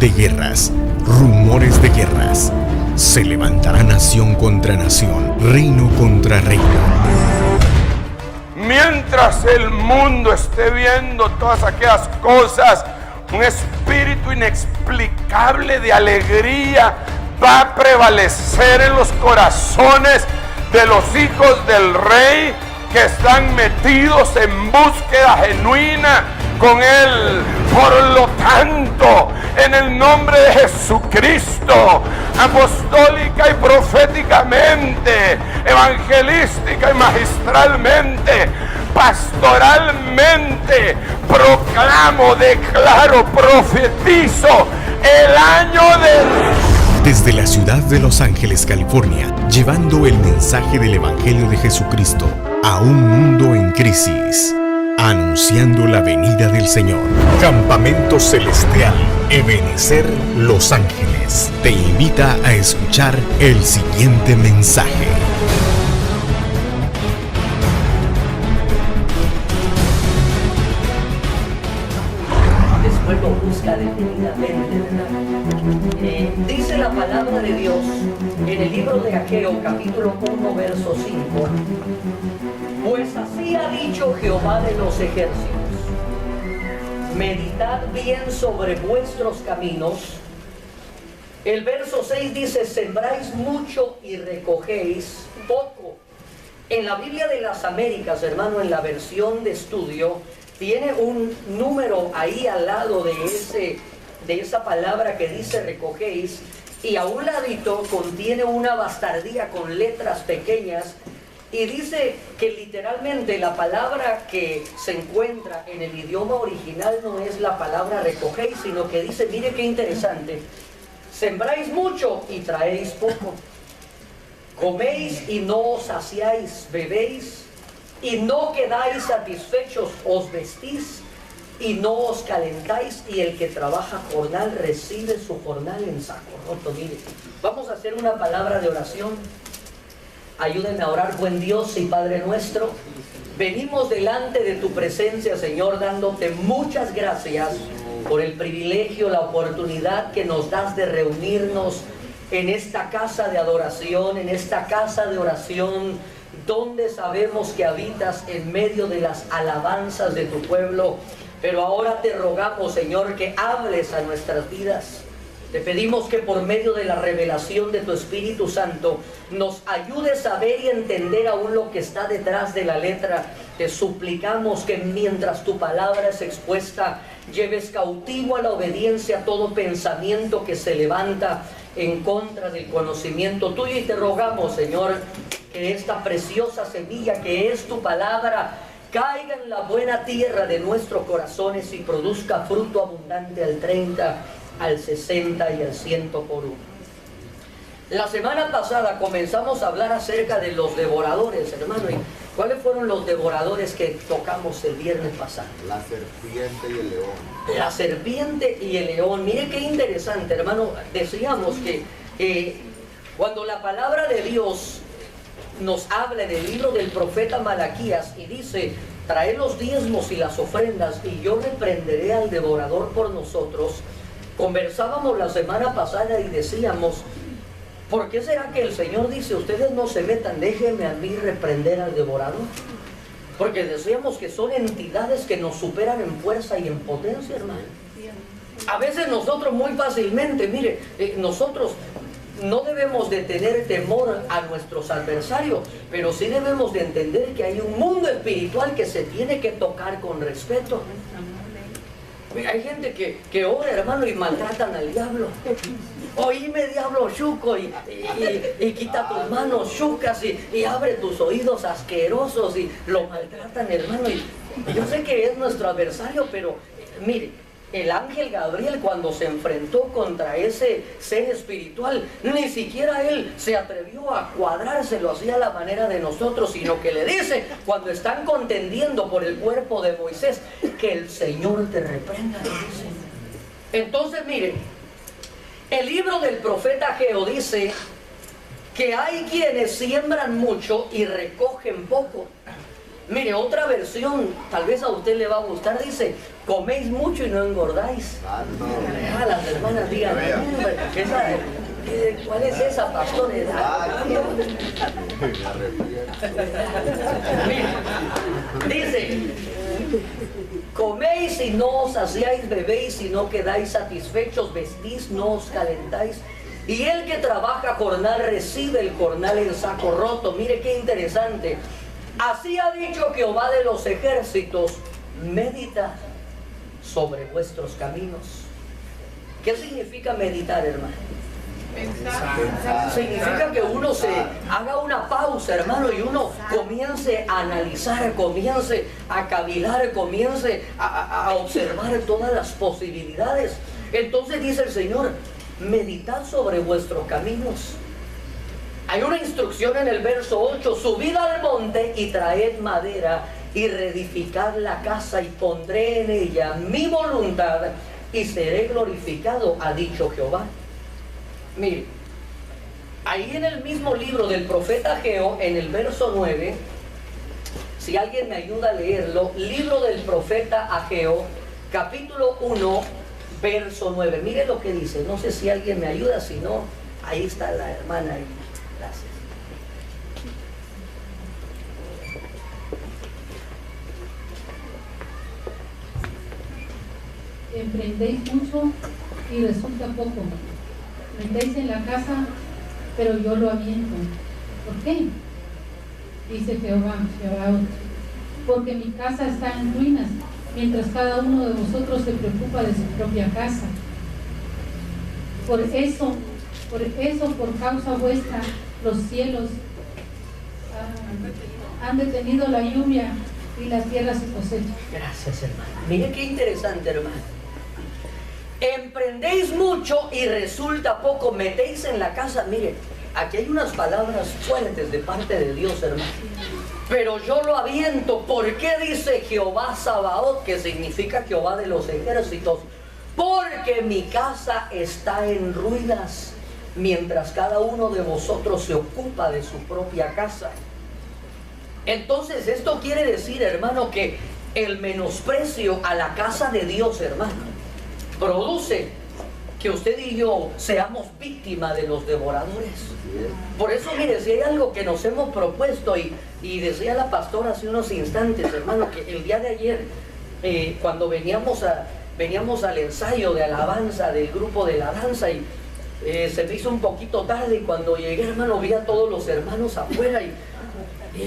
de guerras, rumores de guerras. Se levantará nación contra nación, reino contra reino. Mientras el mundo esté viendo todas aquellas cosas, un espíritu inexplicable de alegría va a prevalecer en los corazones de los hijos del Rey que están metidos en búsqueda genuina con Él. Por lo tanto, en el nombre de Jesucristo, apostólica y proféticamente, evangelística y magistralmente, pastoralmente, proclamo, declaro, profetizo el año de... Desde la ciudad de Los Ángeles, California, llevando el mensaje del Evangelio de Jesucristo a un mundo en crisis, anunciando la venida del Señor. Campamento Celestial Ebenecer Los Ángeles te invita a escuchar el siguiente mensaje. Después lo busca detenidamente, ¿verdad? Dice la palabra de Dios en el libro de Ageo, capítulo 1, verso 5. Pues así ha dicho Jehová de los ejércitos: meditad bien sobre vuestros caminos. El verso 6 dice: sembráis mucho y recogéis poco. En la Biblia de las Américas, hermano, en la versión de estudio, tiene un número ahí al lado de esa palabra que dice recogéis, y a un ladito contiene una bastardía con letras pequeñas, y dice que literalmente la palabra que se encuentra en el idioma original no es la palabra recogéis, sino que dice, mire qué interesante: sembráis mucho y traéis poco, coméis y no os saciáis, bebéis y no quedáis satisfechos, os vestís y no os calentáis, y el que trabaja jornal recibe su jornal en saco roto. Mire, vamos a hacer una palabra de oración. Ayúdenme a orar. Buen Dios y Padre nuestro, venimos delante de tu presencia, Señor, dándote muchas gracias por el privilegio, la oportunidad que nos das de reunirnos en esta casa de adoración, en esta casa de oración, donde sabemos que habitas en medio de las alabanzas de tu pueblo. Pero ahora te rogamos, Señor, que hables a nuestras vidas. Te pedimos que por medio de la revelación de tu Espíritu Santo nos ayudes a ver y entender aún lo que está detrás de la letra. Te suplicamos que mientras tu palabra es expuesta, lleves cautivo a la obediencia todo pensamiento que se levanta en contra del conocimiento tuyo. Y te rogamos, Señor, que esta preciosa semilla que es tu palabra caiga en la buena tierra de nuestros corazones y produzca fruto abundante al 30, al 60 y al 100 por uno. La semana pasada comenzamos a hablar acerca de los devoradores, hermano. ¿Y cuáles fueron los devoradores que tocamos el viernes pasado? La serpiente y el león. La serpiente y el león. Mire qué interesante, hermano. Decíamos que cuando la palabra de Dios nos habla en el libro del profeta Malaquías y dice: trae los diezmos y las ofrendas y yo reprenderé al devorador por nosotros. Conversábamos la semana pasada y decíamos: ¿por qué será que el Señor dice ustedes no se metan, déjenme a mí reprender al devorador? Porque decíamos que son entidades que nos superan en fuerza y en potencia, hermano. A veces nosotros muy fácilmente, mire, nosotros no debemos de tener temor a nuestros adversarios, pero sí debemos de entender que hay un mundo espiritual que se tiene que tocar con respeto. Hay gente que ora, hermano, y maltratan al diablo. Oíme, diablo chuco, y quita tus manos chucas y abre tus oídos asquerosos, y lo maltratan, hermano. Y yo sé que es nuestro adversario, pero mire, el ángel Gabriel, cuando se enfrentó contra ese ser espiritual, ni siquiera él se atrevió a cuadrárselo así a la manera de nosotros, sino que le dice, cuando están contendiendo por el cuerpo de Moisés, que el Señor te reprenda, le dice. Entonces, mire, el libro del profeta Ageo dice que hay quienes siembran mucho y recogen poco. Mire, otra versión, tal vez a usted le va a gustar, dice: coméis mucho y no engordáis. hermanas digan, ¿cuál es esa, pastor? Dice, coméis y no os saciáis, bebéis y no quedáis satisfechos, vestís, no os calentáis. Y el que trabaja jornal recibe el jornal en saco roto. Mire qué interesante. Así ha dicho Jehová de los ejércitos, meditad sobre vuestros caminos. ¿Qué significa meditar, hermano? Significa que uno se haga una pausa, hermano, y uno comience a analizar, comience a cavilar, comience a observar todas las posibilidades. Entonces dice el Señor, meditad sobre vuestros caminos. Hay una instrucción en el verso 8, subid al monte y traed madera y reedificad la casa y pondré en ella mi voluntad y seré glorificado, ha dicho Jehová. Mire, ahí en el mismo libro del profeta Ageo, en el verso 9, si alguien me ayuda a leerlo, libro del profeta Ageo, capítulo 1, verso 9. Mire lo que dice, no sé si alguien me ayuda, si no, ahí está la hermana ahí. Gracias. Emprendéis mucho y resulta poco. Metéis en la casa, pero yo lo aviento. ¿Por qué? Dice Jehová, porque mi casa está en ruinas, mientras cada uno de vosotros se preocupa de su propia casa. Por eso, por causa vuestra, los cielos han detenido la lluvia y la tierra su cosecha. Gracias, hermano. Mire qué interesante, hermano. Emprendéis mucho y resulta poco, metéis en la casa. Mire, aquí hay unas palabras fuertes de parte de Dios, hermano. Pero yo lo aviento. ¿Por qué dice Jehová Sabaoth, que significa Jehová de los ejércitos? Porque mi casa está en ruinas, mientras cada uno de vosotros se ocupa de su propia casa. Entonces esto quiere decir, hermano, que el menosprecio a la casa de Dios, hermano, produce que usted y yo seamos víctimas de los devoradores. Por eso, mire, si hay algo que nos hemos propuesto, y decía la pastora hace unos instantes, hermano, que el día de ayer, cuando veníamos al ensayo de alabanza del grupo de la danza, y se me hizo un poquito tarde, y cuando llegué, hermano, vi a todos los hermanos afuera, y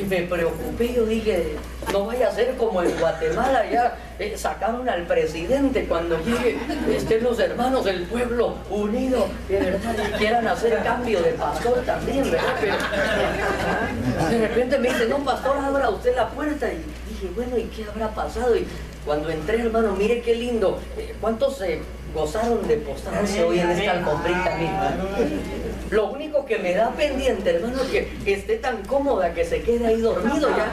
me preocupé. Yo dije, no vaya a ser como en Guatemala, ya sacaron al presidente, cuando llegue estén los hermanos del pueblo unido, de verdad, y quieran hacer cambio de pastor también, ¿verdad? Pero de repente me dice, no, pastor, abra usted la puerta. Y dije, bueno, ¿y qué habrá pasado? Y cuando entré, hermano, mire qué lindo. ¿Cuántos se gozaron de postrarse hoy en esta alfombrita misma? Lo único que me da pendiente, hermano, es que esté tan cómoda que se quede ahí dormido. Ya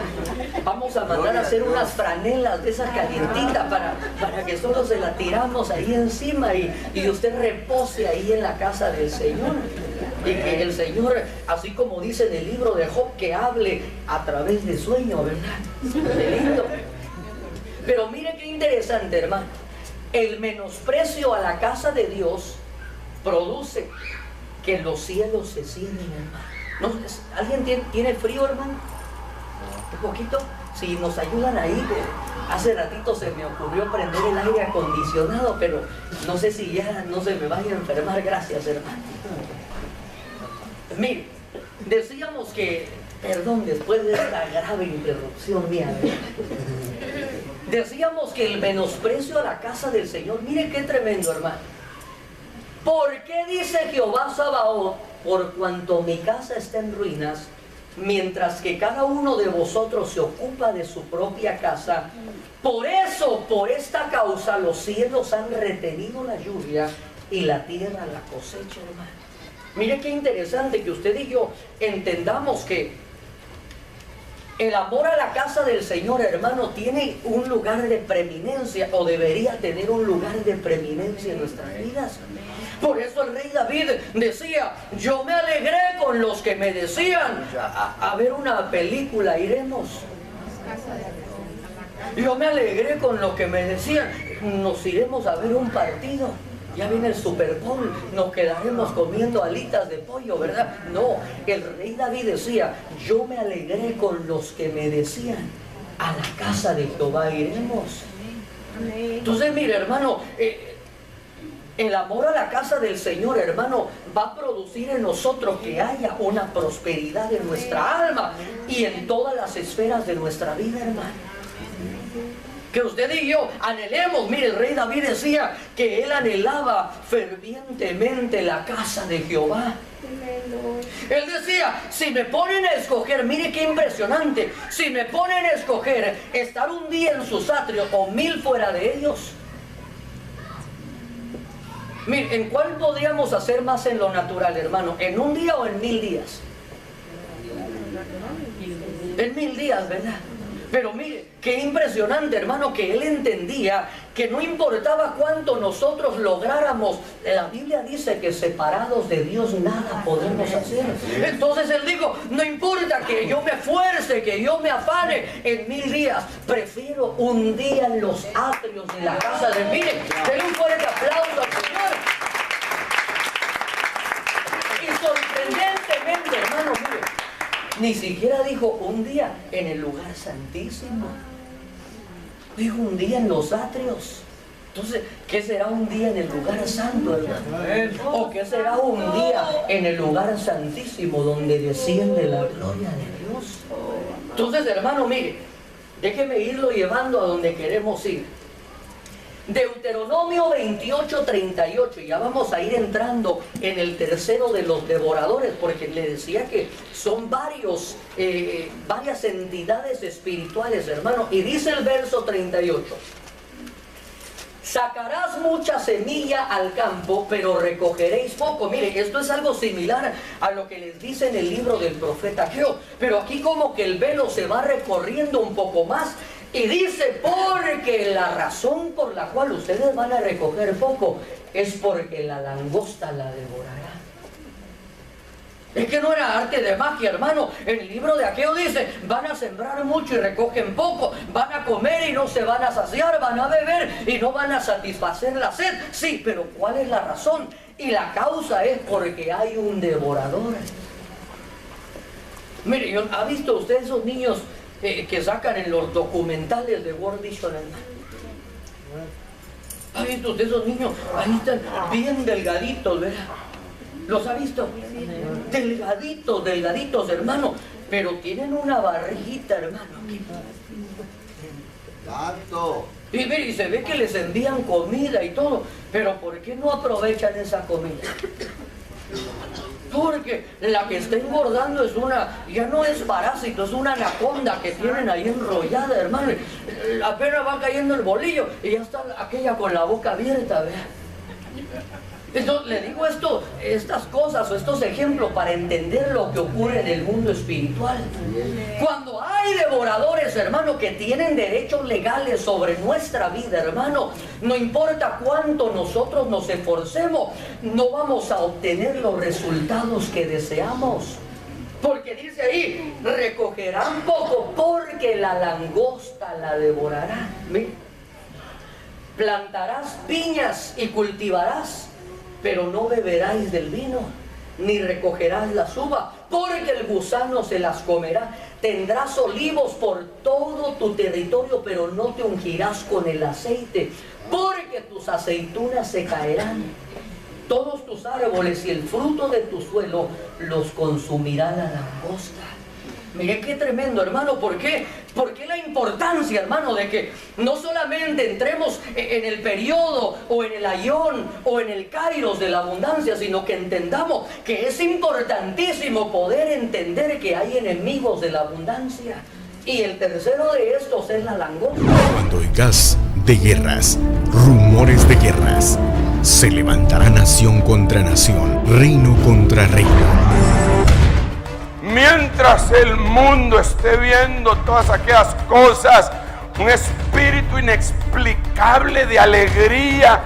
vamos a mandar a hacer unas franelas de esas calientitas para que solo se la tiramos ahí encima y usted repose ahí en la casa del Señor. Y que el Señor, así como dice en el libro de Job, que hable a través de sueño, ¿verdad? Qué lindo. Pero mire qué interesante, hermano. El menosprecio a la casa de Dios produce que los cielos se cierren, hermano. ¿Alguien tiene frío, hermano? ¿Un poquito? Si nos ayudan ahí, hace ratito se me ocurrió prender el aire acondicionado, pero no sé si ya no se me vaya a enfermar. Gracias, hermano. Mire, decíamos que, perdón, después de esta grave interrupción mía, decíamos que el menosprecio a la casa del Señor, mire qué tremendo, hermano. ¿Por qué dice Jehová Sabaoth? Por cuanto mi casa está en ruinas, mientras que cada uno de vosotros se ocupa de su propia casa. Por eso, por esta causa, los cielos han retenido la lluvia y la tierra la cosecha, hermano. Mire qué interesante que usted y yo entendamos que el amor a la casa del Señor, hermano, tiene un lugar de preeminencia, o debería tener un lugar de preeminencia en nuestras vidas. Por eso el rey David decía, yo me alegré con los que me decían, a ver una película iremos. Yo me alegré con los que me decían, nos iremos a ver un partido. ya viene el Super Bowl, nos quedaremos comiendo alitas de pollo, ¿verdad? No, el rey David decía, yo me alegré con los que me decían, a la casa de Jehová iremos. Entonces, mire, hermano, el amor a la casa del Señor, hermano, va a producir en nosotros que haya una prosperidad en nuestra alma y en todas las esferas de nuestra vida, hermano. Que usted y yo anhelemos. Mire, el rey David decía que él anhelaba fervientemente la casa de Jehová. Él decía, si me ponen a escoger, mire qué impresionante, si me ponen a escoger estar un día en sus atrios o 1000 fuera de ellos. Mire, ¿en cuál podríamos hacer más en lo natural, hermano? ¿En un día o en 1000 días? En 1000 días, ¿verdad? Pero mire, qué impresionante, hermano, que él entendía que no importaba cuánto nosotros lográramos. La Biblia dice que separados de Dios nada podemos hacer. Entonces él dijo, no importa que yo me esfuerce, que yo me afane en 1000 días. Prefiero un día en los atrios de la casa de... Mire, denle un fuerte aplauso al Señor. Y sorprendentemente, hermano, mire, ni siquiera dijo un día en el lugar santísimo. Dijo un día en los atrios. Entonces, ¿qué será un día en el lugar santo, hermano? ¿O qué será un día en el lugar santísimo donde desciende la gloria de Dios? Entonces, hermano, mire, déjeme irlo llevando a donde queremos ir. Deuteronomio 28:38, ya vamos a ir entrando en el tercero de los devoradores, porque le decía que son varias entidades espirituales, hermano, y dice el verso 38, sacarás mucha semilla al campo, pero recogeréis poco. Mire, esto es algo similar a lo que les dice en el libro del profeta Ageo, pero aquí como que el velo se va recorriendo un poco más. Y dice, porque la razón por la cual ustedes van a recoger poco es porque la langosta la devorará. Es que no era arte de magia, hermano. En el libro de Ageo dice, van a sembrar mucho y recogen poco, van a comer y no se van a saciar, van a beber y no van a satisfacer la sed. Sí, pero ¿cuál es la razón? Y la causa es porque hay un devorador. Mire, ¿ha visto usted esos niños que sacan en los documentales de World Vision? ¿Ha visto usted esos niños? Ahí están bien delgaditos, ¿verdad? ¿Los ha visto? Delgaditos, delgaditos, hermano. Pero tienen una barriguita, hermano. Tanto. Y mire, y se ve que les envían comida y todo. Pero ¿por qué no aprovechan esa comida? Porque la que está engordando es ya no es parásito, es una anaconda que tienen ahí enrollada, hermano. Apenas va cayendo el bolillo y ya está aquella con la boca abierta, ¿verdad? Entonces le digo estas cosas o estos ejemplos para entender lo que ocurre en el mundo espiritual. Cuando hay devoradores, hermano, que tienen derechos legales sobre nuestra vida, hermano, no importa cuánto nosotros nos esforcemos, no vamos a obtener los resultados que deseamos. Porque dice ahí, recogerán poco porque la langosta la devorará. Mira, plantarás viñas y cultivarás, pero no beberáis del vino, ni recogerás las uvas, porque el gusano se las comerá. Tendrás olivos por todo tu territorio, pero no te ungirás con el aceite, porque tus aceitunas se caerán. Todos tus árboles y el fruto de tu suelo los consumirá la langosta. Miren qué tremendo, hermano. ¿Por qué? Porque la importancia, hermano, de que no solamente entremos en el periodo o en el ayón o en el kairos de la abundancia, sino que entendamos que es importantísimo poder entender que hay enemigos de la abundancia. Y el tercero de estos es la langosta. Cuando oigas de guerras, rumores de guerras, se levantará nación contra nación, reino contra reino. Mientras el mundo esté viendo todas aquellas cosas, un espíritu inexplicable de alegría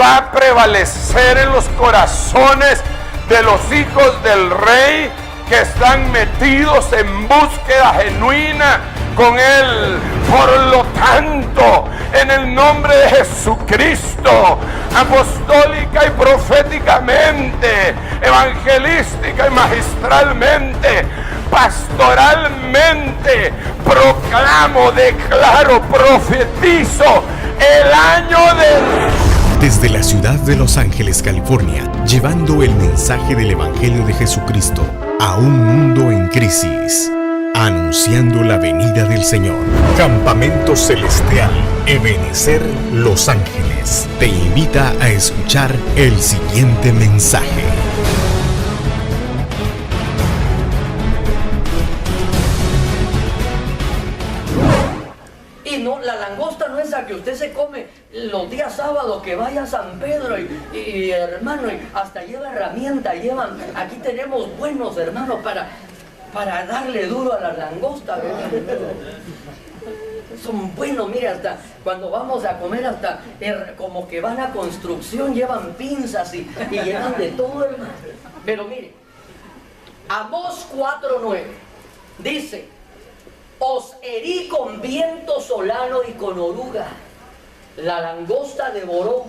va a prevalecer en los corazones de los hijos del Rey, que están metidos en búsqueda genuina, con Él. Por lo tanto, en el nombre de Jesucristo, apostólica y proféticamente, evangelística y magistralmente, pastoralmente, proclamo, declaro, profetizo el año del... Desde la ciudad de Los Ángeles, California, llevando el mensaje del Evangelio de Jesucristo a un mundo en crisis, anunciando la venida del Señor. Campamento Celestial Ebenecer Los Ángeles te invita a escuchar el siguiente mensaje. Y no, la langosta no es la que usted se come los días sábados que vaya a San Pedro y hermano, y hasta lleva herramienta, aquí tenemos buenos hermanos para darle duro a la langosta, ¿verdad? Son buenos, mire, hasta cuando vamos a comer, hasta como que van a construcción, llevan pinzas y llevan de todo, hermano. Pero mire, Amós 4:9 dice: os herí con viento solano y con oruga, la langosta devoró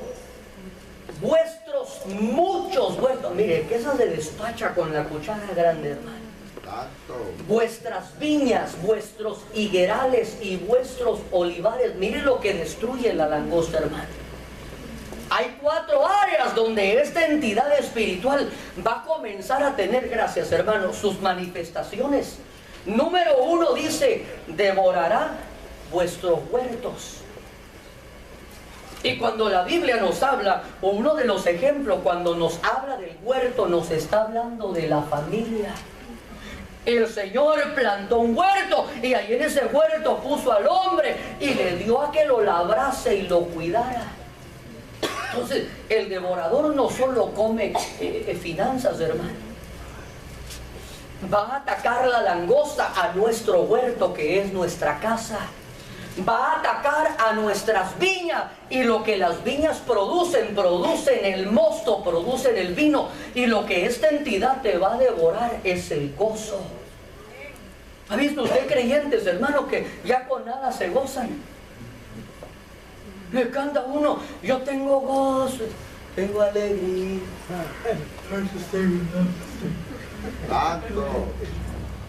vuestros muchos huertos. Mire, que esa se despacha con la cuchara grande, hermano. Vuestras viñas, vuestros higuerales y vuestros olivares. Mire lo que destruye la langosta, hermano. Hay 4 áreas donde esta entidad espiritual va a comenzar a tener, gracias hermano, sus manifestaciones. Número 1 dice: devorará vuestros huertos. Y cuando la Biblia nos habla, o uno de los ejemplos, cuando nos habla del huerto, nos está hablando de la familia. El Señor plantó un huerto y ahí en ese huerto puso al hombre y le dio a que lo labrase y lo cuidara. Entonces, el devorador no solo come finanzas, hermano. Va a atacar la langosta a nuestro huerto, que es nuestra casa. Va a atacar a nuestras viñas, y lo que las viñas producen el mosto, producen el vino, y lo que esta entidad te va a devorar es el gozo. ¿Ha visto usted creyentes, hermano, que ya con nada se gozan? Le canta uno: yo tengo gozo, tengo alegría.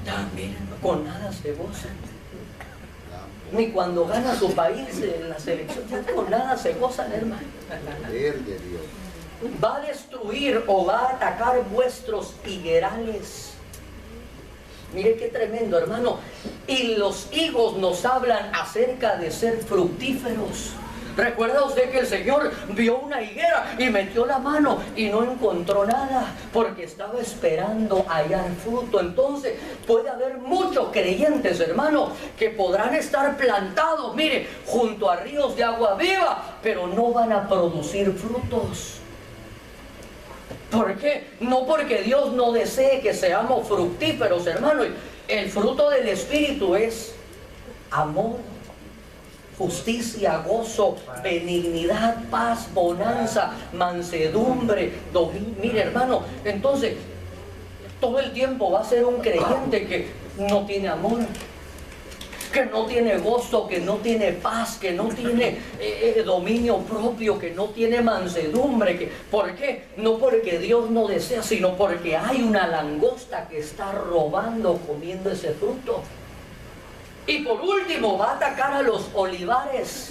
También con nada se gozan. Ni cuando gana su país en la selección, ya con nada se gozan, hermano. Va a destruir o va a atacar vuestros higuerales. Mire qué tremendo, hermano. Y los higos nos hablan acerca de ser fructíferos. ¿Recuerda usted que el Señor vio una higuera y metió la mano y no encontró nada porque estaba esperando hallar fruto? Entonces puede haber muchos creyentes, hermano, que podrán estar plantados, mire, junto a ríos de agua viva, pero no van a producir frutos. ¿Por qué? No porque Dios no desee que seamos fructíferos, hermano. El fruto del Espíritu es amor, justicia, gozo, benignidad, paz, bonanza, mansedumbre, dominio. Mire, hermano, entonces todo el tiempo va a ser un creyente que no tiene amor, que no tiene gozo, que no tiene paz, que no tiene dominio propio, que no tiene mansedumbre. ¿Por qué? No porque Dios no desea, sino porque hay una langosta que está robando, comiendo ese fruto. Y por último va a atacar a los olivares,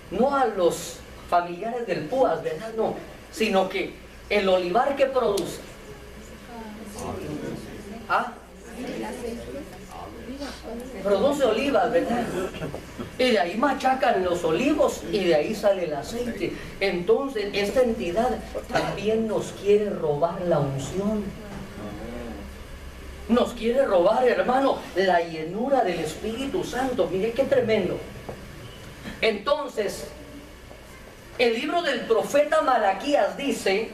no a los familiares del púas, ¿verdad? No, sino que el olivar que produce. ¿Ah? Produce olivas, ¿verdad? Y de ahí machacan los olivos y de ahí sale el aceite. Entonces esta entidad también nos quiere robar la unción. Nos quiere robar, hermano, la llenura del Espíritu Santo. Mire qué tremendo. Entonces, el libro del profeta Malaquías dice,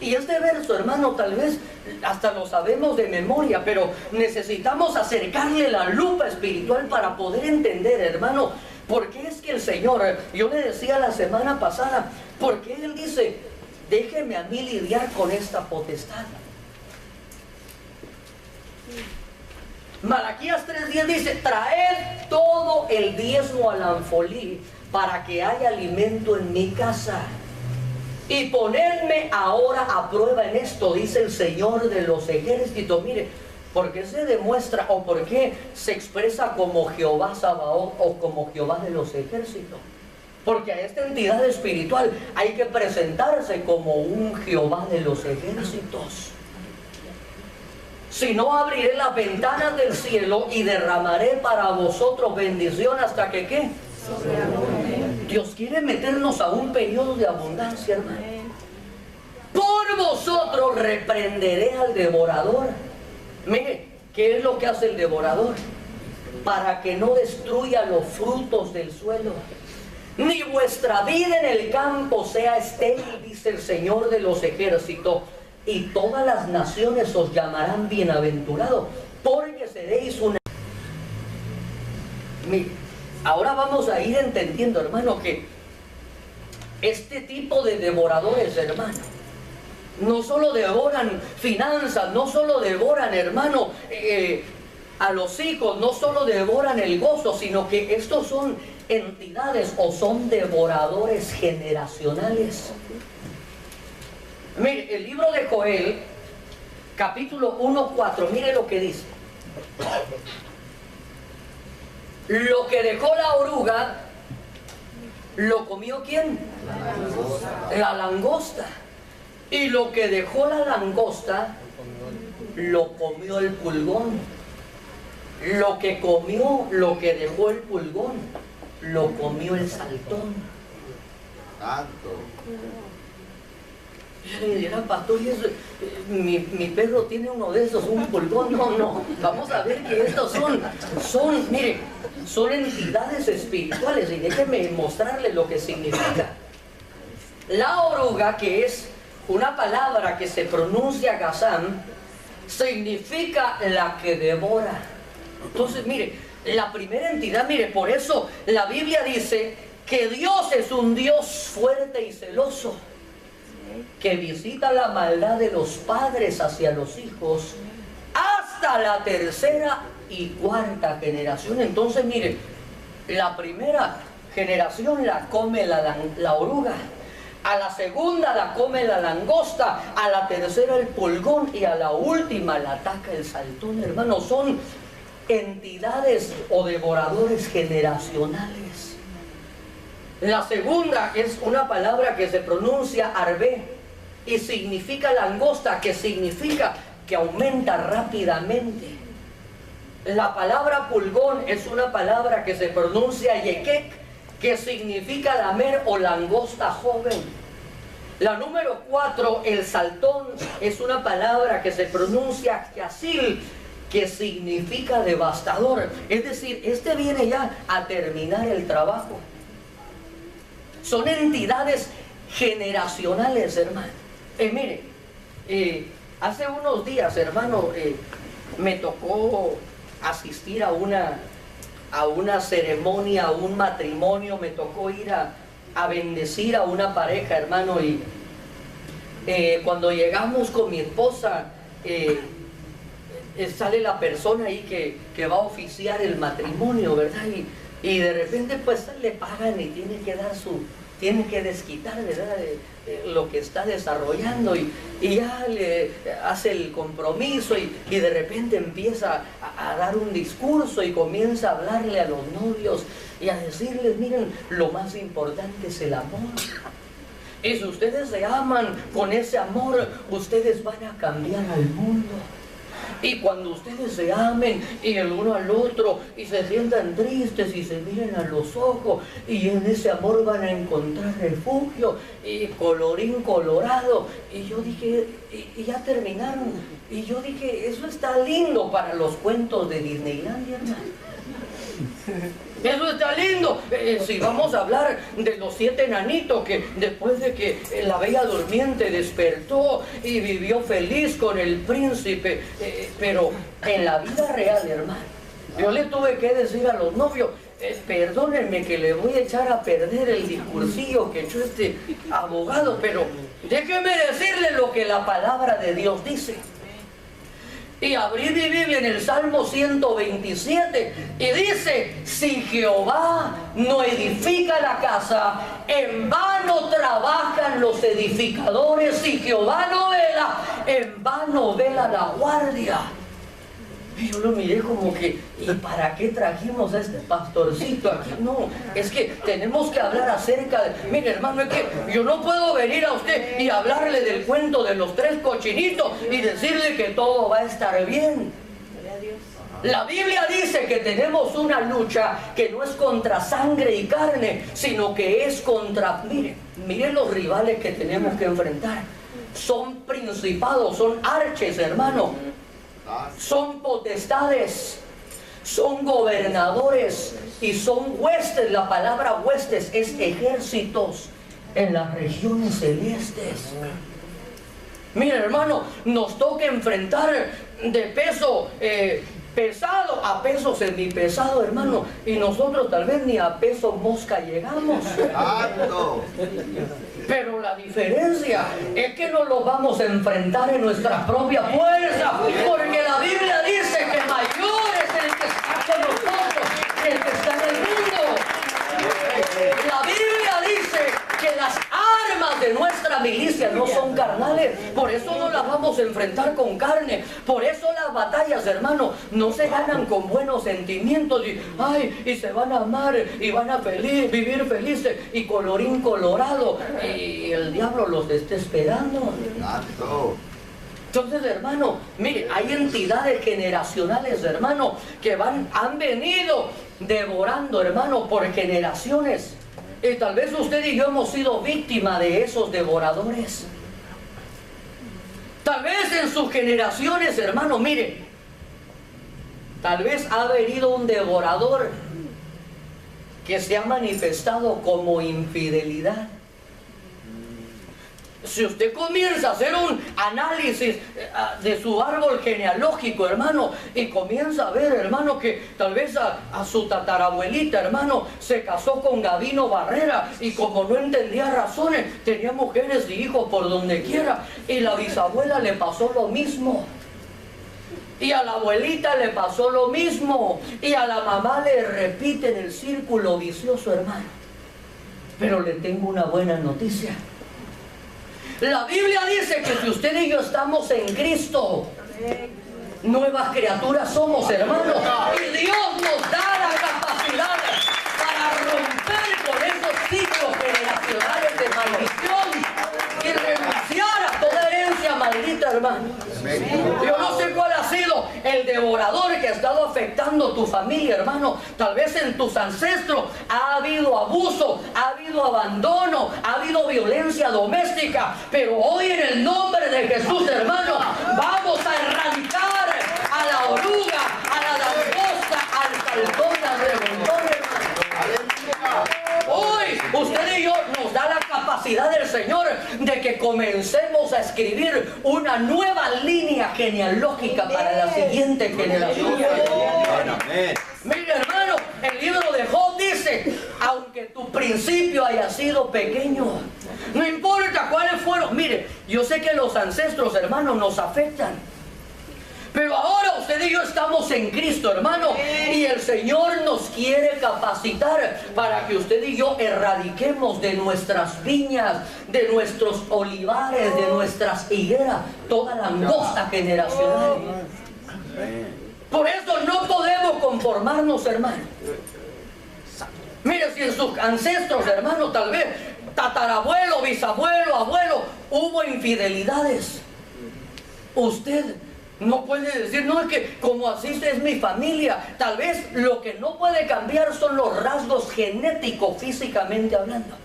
y este verso, hermano, tal vez hasta lo sabemos de memoria, pero necesitamos acercarle la lupa espiritual para poder entender, hermano, por qué es que el Señor, yo le decía la semana pasada, por qué Él dice: déjeme a mí lidiar con esta potestad. Malaquías 3:10 dice, traed todo el diezmo al alfolí para que haya alimento en mi casa. Y ponedme ahora a prueba en esto, dice el Señor de los ejércitos. Mire, ¿por qué se demuestra o por qué se expresa como Jehová Sabaoth o como Jehová de los ejércitos? Porque a esta entidad espiritual hay que presentarse como un Jehová de los ejércitos. Si no, abriré las ventanas del cielo y derramaré para vosotros bendición hasta que ¿qué? Dios quiere meternos a un periodo de abundancia, hermano. Por vosotros reprenderé al devorador. Mire, ¿qué es lo que hace el devorador? Para que no destruya los frutos del suelo, ni vuestra vida en el campo sea estéril, dice el Señor de los ejércitos. Y todas las naciones os llamarán bienaventurados, porque seréis una... Mire, ahora vamos a ir entendiendo, hermano, que este tipo de devoradores, hermano, no solo devoran finanzas, no solo devoran, hermano, a los hijos, no solo devoran el gozo, sino que estos son entidades o son devoradores generacionales. Mire, el libro de Joel, capítulo 1:4, mire lo que dice. Lo que dejó la oruga, ¿lo comió quién? La langosta. Y lo que dejó la langosta, lo comió el pulgón. Lo que dejó el pulgón, lo comió el saltón. Tanto. Le dirá, pastor, mi perro tiene uno de esos, un pulgón. No, vamos a ver que estos mire, son entidades espirituales. Y déjenme mostrarles lo que significa. La oruga, que es una palabra que se pronuncia gazán, significa la que devora. Entonces, mire, la primera entidad, mire, por eso la Biblia dice que Dios es un Dios fuerte y celoso, que visita la maldad de los padres hacia los hijos hasta la tercera y cuarta generación. Entonces, mire, la primera generación la come la oruga, a la segunda la come la langosta, a la tercera el pulgón y a la última la ataca el saltón. Hermanos, son entidades o devoradores generacionales. La segunda es una palabra que se pronuncia arbé y significa langosta, que significa que aumenta rápidamente. La palabra pulgón es una palabra que se pronuncia yekek, que significa lamer o langosta joven. La número 4, el saltón, es una palabra que se pronuncia yasil, que significa devastador. Es decir, este viene ya a terminar el trabajo. Son entidades generacionales, hermano. Mire, hace unos días, hermano, me tocó asistir a una ceremonia, a un matrimonio. Me tocó ir a bendecir a una pareja, hermano. Y cuando llegamos con mi esposa, sale la persona ahí que va a oficiar el matrimonio, ¿verdad? Y de repente pues le pagan y tiene que desquitar, ¿verdad? Lo que está desarrollando y ya le hace el compromiso y de repente empieza a dar un discurso y comienza a hablarle a los novios y a decirles, miren, lo más importante es el amor. Y si ustedes se aman, con ese amor ustedes van a cambiar al mundo. Y cuando ustedes se amen y el uno al otro y se sientan tristes y se miren a los ojos y en ese amor van a encontrar refugio y colorín colorado. Y yo dije, y ya terminaron. Y yo dije, eso está lindo para los cuentos de Disneylandia, hermano. Eso está lindo. Si vamos a hablar de los 7 enanitos que después de que la bella durmiente despertó y vivió feliz con el príncipe, pero en la vida real, hermano, yo le tuve que decir a los novios, perdónenme que le voy a echar a perder el discursillo que echó este abogado, pero déjeme decirle lo que la palabra de Dios dice. Y abrí mi Biblia en el Salmo 127 y dice: si Jehová no edifica la casa, en vano trabajan los edificadores. Si Jehová no vela, en vano vela la guardia. Y yo lo miré como que, ¿y para qué trajimos a este pastorcito aquí? No, es que tenemos que hablar acerca de... Mire, hermano, es que yo no puedo venir a usted y hablarle del cuento de los 3 cochinitos y decirle que todo va a estar bien. La Biblia dice que tenemos una lucha que no es contra sangre y carne, sino que es contra... Miren los rivales que tenemos que enfrentar. Son principados, son arches, hermano. Son potestades, son gobernadores y son huestes. La palabra huestes es ejércitos en las regiones celestes. Mira, hermano, nos toca enfrentar de peso pesado a peso semipesado, hermano, y nosotros tal vez ni a peso mosca llegamos. Pero la diferencia es que no lo vamos a enfrentar en nuestra propia fuerza, porque la Biblia dice que mayor es el que está con nosotros que el que está en el mundo. La Biblia dice que las armas de nuestra milicia no son carnales, por eso no las vamos a enfrentar con carne. Por eso las batallas, hermano, no se ganan con buenos sentimientos y se van a amar y van a vivir felices y colorín colorado y el diablo los está esperando. Entonces, hermano, mire, hay entidades generacionales, hermano, que han venido devorando, hermano, por generaciones. Y tal vez usted y yo hemos sido víctimas de esos devoradores. Tal vez en sus generaciones, hermano, mire, tal vez ha venido un devorador que se ha manifestado como infidelidad. Si usted comienza a hacer un análisis de su árbol genealógico, hermano, y comienza a ver, hermano, que tal vez a su tatarabuelita, hermano, se casó con Gavino Barrera y como no entendía razones, tenía mujeres y hijos por donde quiera, y la bisabuela le pasó lo mismo. Y a la abuelita le pasó lo mismo, y a la mamá le repiten el círculo vicioso, hermano. Pero le tengo una buena noticia. La Biblia dice que si usted y yo estamos en Cristo, nuevas criaturas somos, hermanos, y Dios nos da la capacidad para romper con esos ciclos generacionales de maldición y renunciar a toda herencia maldita, hermano. Yo no sé cuál ha sido el devorador que ha estado afectando tu familia, hermano. Tal vez en tus ancestros ha habido abuso, ha habido abandono, ha habido violencia doméstica. Pero hoy en el nombre de Jesús, hermano, vamos a erradicar a la oruga, a la langosta, al saltón, al revoltón, hermano. Hoy usted y yo nos da la capacidad del Señor de que comencemos a escribir una nueva línea genealógica para la siguiente generación. Mire, hermano, el libro de Job dice: aunque tu principio haya sido pequeño, no importa cuáles fueron. Mire, yo sé que los ancestros, hermanos, nos afectan. Pero ahora usted y yo estamos en Cristo, hermano, y el Señor nos quiere capacitar para que usted y yo erradiquemos de nuestras viñas, de nuestros olivares, de nuestras higueras, toda la langosta generacional. Por eso no podemos conformarnos, hermano. Mire, si en sus ancestros, hermano, tal vez tatarabuelo, bisabuelo, abuelo, hubo infidelidades, usted no puede decir: no, es que como así es mi familia. Tal vez lo que no puede cambiar son los rasgos genéticos, físicamente hablando.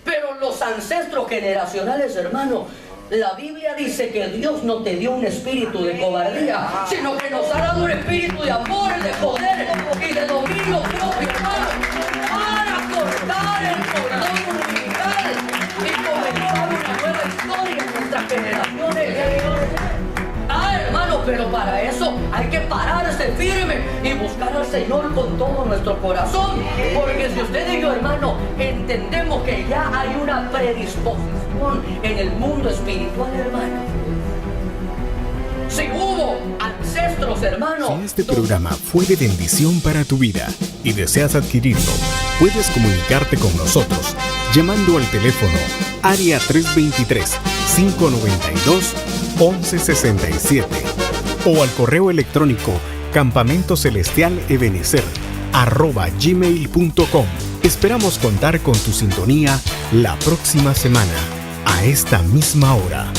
Pero los ancestros generacionales, hermano, la Biblia dice que Dios no te dio un espíritu de cobardía, sino que nos ha dado un espíritu de amor, de poder y de dominio propio, hermano, para cortar el cordón umbilical y comenzar una nueva historia en nuestras generaciones. Hermano, pero para eso hay que pararse firme y buscar al Señor con todo nuestro corazón. Porque si usted y yo, hermano, entendemos que ya hay una predisposición en el mundo espiritual, hermano. Si hubo ancestros, hermano. Si este programa fue de bendición para tu vida y deseas adquirirlo, puedes comunicarte con nosotros llamando al teléfono área 323-592-1167 o al correo electrónico campamentocelestialebenecer@gmail.com. Esperamos contar con tu sintonía la próxima semana a esta misma hora.